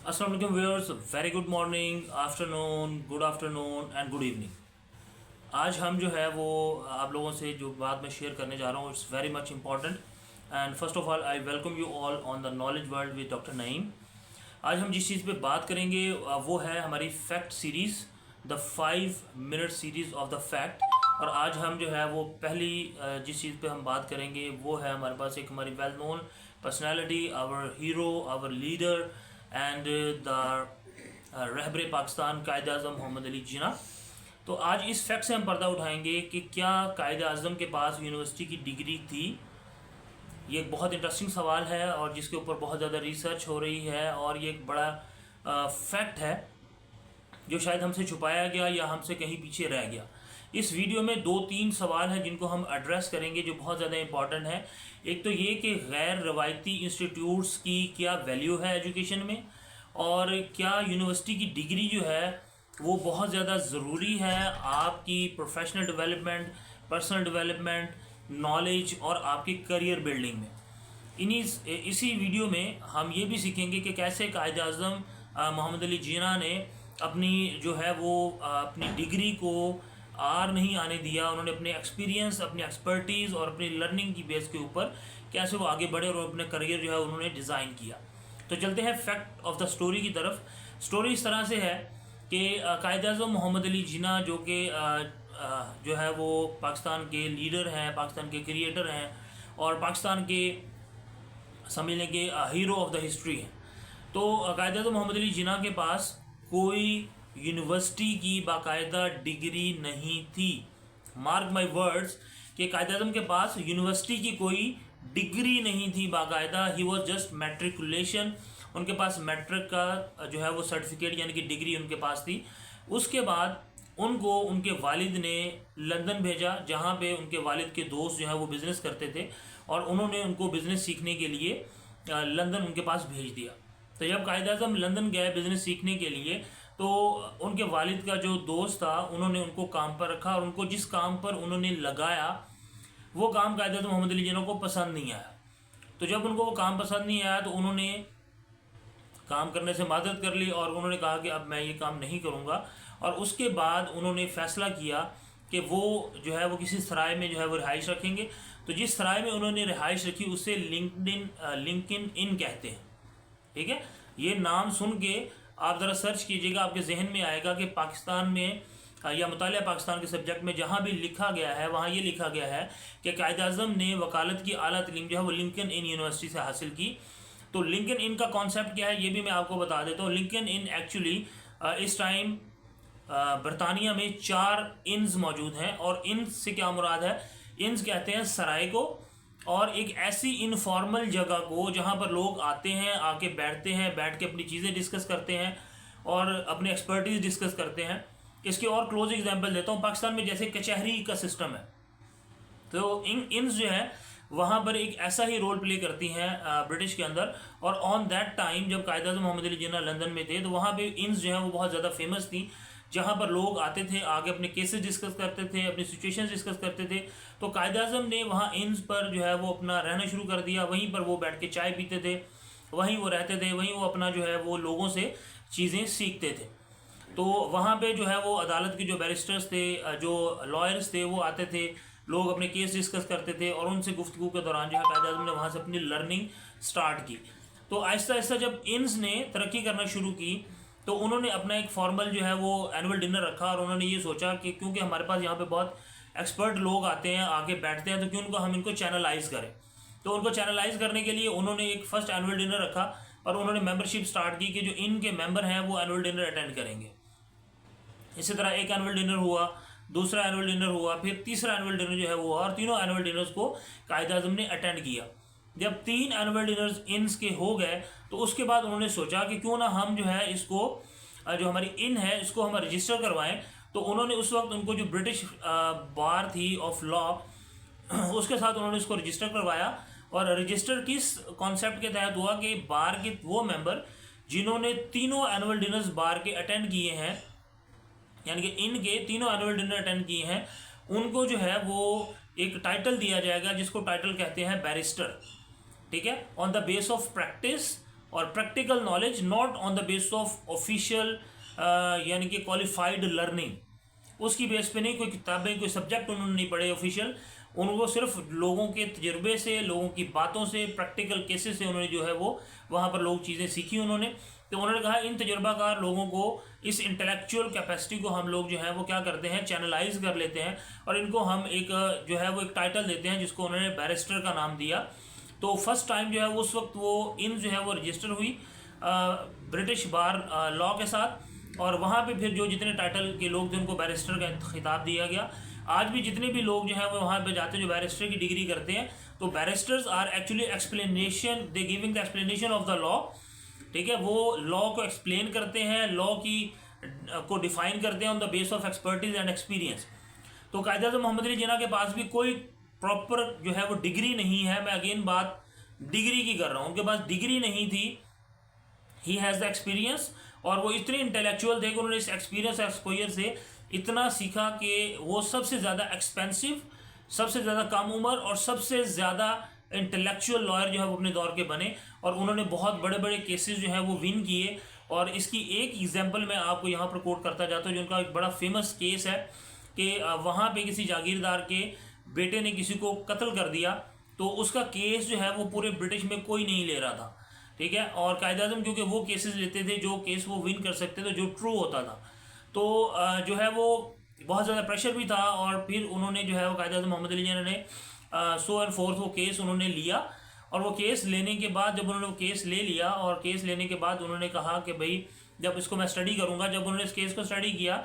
अस्सलाम वालेकुम viewers, very good morning, afternoon and good evening. आज हम जो है वो आप लोगों से जो बात मैं शेयर करने जा रहा हूँ, it's very much important. And first of all I welcome you all on the knowledge world with doctor Naeem. आज हम जिस चीज़ पे बात करेंगे वो है हमारी fact series, the 5 minute series of the fact. और आज हम जो है वो पहली जिस चीज़ पे हम बात करेंगे वो है हमारे पास एक हमारी well known personality, our hero, our leader and the रहबर पाकिस्तान कायद आज़म मोहम्मद अली जिन्ना। तो आज इस फैक्ट से हम पर्दा उठाएंगे कि क्या कायद आज़म के पास यूनिवर्सिटी की डिग्री थी। ये एक बहुत इंटरेस्टिंग सवाल है और जिसके ऊपर बहुत ज़्यादा रिसर्च हो रही है, और ये एक बड़ा फैक्ट है जो शायद हमसे छुपाया गया या हमसे कहीं पीछे रह गया। इस वीडियो में 2-3 सवाल हैं जिनको हम एड्रेस करेंगे जो बहुत ज़्यादा इंपॉर्टेंट है। एक तो ये कि गैर रवायती इंस्टीट्यूट्स की क्या वैल्यू है एजुकेशन में, और क्या यूनिवर्सिटी की डिग्री जो है वो बहुत ज़्यादा ज़रूरी है आपकी professional development, personal development, knowledge और आपकी करियर बिल्डिंग में। इसी वीडियो में हम ये भी सीखेंगे कि कैसे कायद आज़म मोहम्मद अली जिन्ना ने अपनी जो है वो अपनी डिग्री को आर नहीं आने दिया। उन्होंने अपने एक्सपीरियंस, अपनी एक्सपर्टीज़ और अपनी लर्निंग की बेस के ऊपर कैसे वो आगे बढ़े और अपने करियर जो है उन्होंने डिज़ाइन किया। तो चलते हैं फैक्ट ऑफ द स्टोरी की तरफ। स्टोरी इस तरह से है कि कायद आज़म मोहम्मद अली जिन्ना जो कि जो है वो पाकिस्तान के लीडर हैं, पाकिस्तान के क्रिएटर हैं और पाकिस्तान के समझ लें कि हीरो ऑफ द हिस्ट्री हैं। तो कायद आज़म मोहम्मद अली जिन्ना के पास कोई यूनिवर्सिटी की बाकायदा डिग्री नहीं थी। मार्क माई वर्ड्स कि कायद आज़म के पास यूनिवर्सिटी की कोई डिग्री नहीं थी बाकायदा। He was just matriculation. उनके पास मैट्रिक का जो है वो सर्टिफिकेट यानी कि डिग्री उनके पास थी। उसके बाद उनको उनके वालिद ने लंदन भेजा, जहाँ पे उनके वालिद के दोस्त जो है वो बिज़नेस करते थे और उन्होंने उनको बिज़नेस सीखने के लिए लंदन उनके पास भेज दिया। तो जब कायद आज़म लंदन गए बिज़नेस सीखने के लिए, तो उनके वालिद का जो दोस्त था उन्होंने उनको काम पर रखा और उनको जिस काम पर उन्होंने लगाया वो काम कायद आज़म मोहम्मद अली जिन्ना को पसंद नहीं आया। तो जब उनको वो काम पसंद नहीं आया तो उन्होंने काम करने से मदद कर ली और उन्होंने कहा कि अब मैं ये काम नहीं करूँगा। और उसके बाद उन्होंने फ़ैसला किया कि वो जो है वो किसी सराय में जो है वो रिहाइश रखेंगे। तो जिस सराय में उन्होंने रिहाइश रखी उसे लिंकन इन कहते हैं। ठीक है, ये नाम सुन के आप ज़रा सर्च कीजिएगा, आपके जहन में आएगा कि पाकिस्तान में या मुतालिया पाकिस्तान के सब्जेक्ट में जहाँ भी लिखा गया है वहाँ ये लिखा गया है कि कायद आज़म ने वकालत की आला तलीम जो है वो लिंकन इन यूनिवर्सिटी से हासिल की। तो लिंकन इन का कॉन्सेप्ट क्या है ये भी मैं आपको बता देता हूँ। लिंकन इन एक्चुअली इस टाइम बरतानिया में 4 इन्स मौजूद हैं, और इन्स से क्या मुराद है, इन्स कहते हैं सराय को और एक ऐसी इनफॉर्मल जगह को जहाँ पर लोग आते हैं, आके बैठते हैं, बैठ के अपनी चीज़ें डिस्कस करते हैं और अपनी एक्सपर्टीज डिस्कस करते हैं। इसके और क्लोज एग्जांपल देता हूँ। पाकिस्तान में जैसे कचहरी का सिस्टम है, तो इन्स जो है वहाँ पर एक ऐसा ही रोल प्ले करती हैं ब्रिटिश के अंदर। और ऑन दैट टाइम जब कायद आज़म मोहम्मद अली जिन्ना लंदन में थे तो वहाँ पे इन्स जो है वो बहुत ज़्यादा फेमस थी, जहाँ पर लोग आते थे, आगे अपने केसेस डिस्कस करते थे, अपनी सिचुएशंस डिस्कस करते थे। तो कायद आज़म ने वहाँ इन्स पर जो है वो अपना रहना शुरू कर दिया। वहीं पर वो बैठ के चाय पीते थे, वहीं वो रहते थे, वहीं वो अपना जो है वो लोगों से चीज़ें सीखते थे। तो वहाँ पे जो है वो अदालत के जो बैरिस्टर्स थे, जो लॉयर्स थे, वो आते थे, लोग अपने केस डिस्कस करते थे और उनसे गुफ्तगू के दौरान जो है कायद आज़म ने वहाँ से अपनी लर्निंग स्टार्ट की। तो आहिस्ता आहिस्ता जब इन्स ने तरक्की करना शुरू की तो उन्होंने अपना एक फॉर्मल जो है वो एनुअल डिनर रखा और उन्होंने ये सोचा कि क्योंकि हमारे पास यहाँ पे बहुत एक्सपर्ट लोग आते हैं, आके बैठते हैं, तो क्यों हम इनको चैनलाइज करें। तो उनको चैनलाइज करने के लिए उन्होंने एक फर्स्ट एनुअल डिनर रखा और उन्होंने मेंबरशिप स्टार्ट की कि जो इनके मेंबर हैं वो एनुअल डिनर अटेंड करेंगे। इसी तरह एक एनुअल डिनर हुआ, दूसरा एनुअल डिनर हुआ, फिर तीसरा एनुअल डिनर जो है वो, और तीनों एनुअल डिनर्स को कायद आज़म ने अटेंड किया। जब 3 एनुअल डिनर्स इन्स के हो गए तो उसके बाद उन्होंने सोचा कि क्यों ना हम जो है इसको जो हमारी इन है इसको हम रजिस्टर करवाएं। तो उन्होंने उस वक्त उनको जो ब्रिटिश बार थी ऑफ लॉ उसके साथ उन्होंने इसको रजिस्टर करवाया। और रजिस्टर किस कॉन्सेप्ट के तहत हुआ कि बार के वो मेंबर जिन्होंने तीनों एनुअल डिनर्स बार के अटेंड किए हैं, यानी कि इनके तीनों एनुअल डिनर अटेंड किए हैं, उनको जो है वो एक टाइटल दिया जाएगा जिसको टाइटल कहते हैं बैरिस्टर। ठीक है, on the base of practice और practical knowledge not on the base of official यानी कि क्वालिफाइड लर्निंग। उसकी बेस पे नहीं, कोई किताबें कोई सब्जेक्ट उन्होंने नहीं पढ़े ऑफिशियल, उनको सिर्फ लोगों के तजुर्बे से, लोगों की बातों से, प्रैक्टिकल केसेस से उन्होंने जो है वो वहाँ पर लोग चीज़ें सीखी उन्होंने। तो उन्होंने कहा इन तजुर्बाकार लोगों को, इस इंटेलेक्चुअल कैपेसिटी को हम लोग जो है वो क्या करते हैं, चैनलाइज कर लेते हैं और इनको हम एक जो है वो एक टाइटल देते हैं जिसको उन्होंने बैरिस्टर का नाम दिया। तो फर्स्ट टाइम जो है उस वक्त वो इन जो है वो रजिस्टर हुई ब्रिटिश बार लॉ के साथ, और वहाँ पे फिर जो जितने टाइटल के लोग थे उनको बैरिस्टर का खिताब दिया गया। आज भी जितने भी लोग जो हैं वो वहाँ पे जाते हैं जो बैरिस्टर की डिग्री करते हैं, तो barristers are actually explanation, they giving the explanation of the law. ठीक है, वो लॉ को एक्सप्लेन करते हैं, लॉ की को डिफाइन करते हैं on the base of expertise and experience. तो कायदे आज़म मोहम्मद अली जिन्ना के पास भी कोई प्रॉपर जो है वो डिग्री नहीं है, मैं अगेन बात डिग्री की कर रहा हूँ, उनके पास डिग्री नहीं थी, ही हैज़ द एक्सपीरियंस। और वो इतने इंटेलेक्चुअल थे कि उन्होंने इस एक्सपीरियंस एक्सपोजर से इतना सीखा कि वो सबसे ज़्यादा एक्सपेंसिव, सबसे ज़्यादा कम उम्र और सबसे ज़्यादा इंटेलेक्चुअल लॉयर जो है वो अपने दौर के बने, और उन्होंने बहुत बड़े बड़े केसेस जो है वो विन किए। और इसकी एक एग्जांपल मैं आपको यहाँ पर कोट करता जाता हूँ, जिनका एक बड़ा फेमस केस है कि वहाँ पे किसी जागीरदार के बेटे ने किसी को कत्ल कर दिया, तो उसका केस जो है वो पूरे ब्रिटिश में कोई नहीं ले रहा था। ठीक है, और कायदे आज़म क्योंकि वो केसेस लेते थे जो केस वो विन कर सकते थे, जो ट्रू होता था, तो जो है वो बहुत ज़्यादा प्रेशर भी था। और फिर उन्होंने जो है वो कायदे आज़म मोहम्मद अली जिन्ना ने सो एंड फोर्थ वो केस उन्होंने लिया। और वो केस लेने के बाद जब उन्होंने वो केस ले लिया, और केस लेने के बाद उन्होंने कहा कि भाई जब इसको मैं स्टडी करूँगा, जब उन्होंने इस केस को स्टडी किया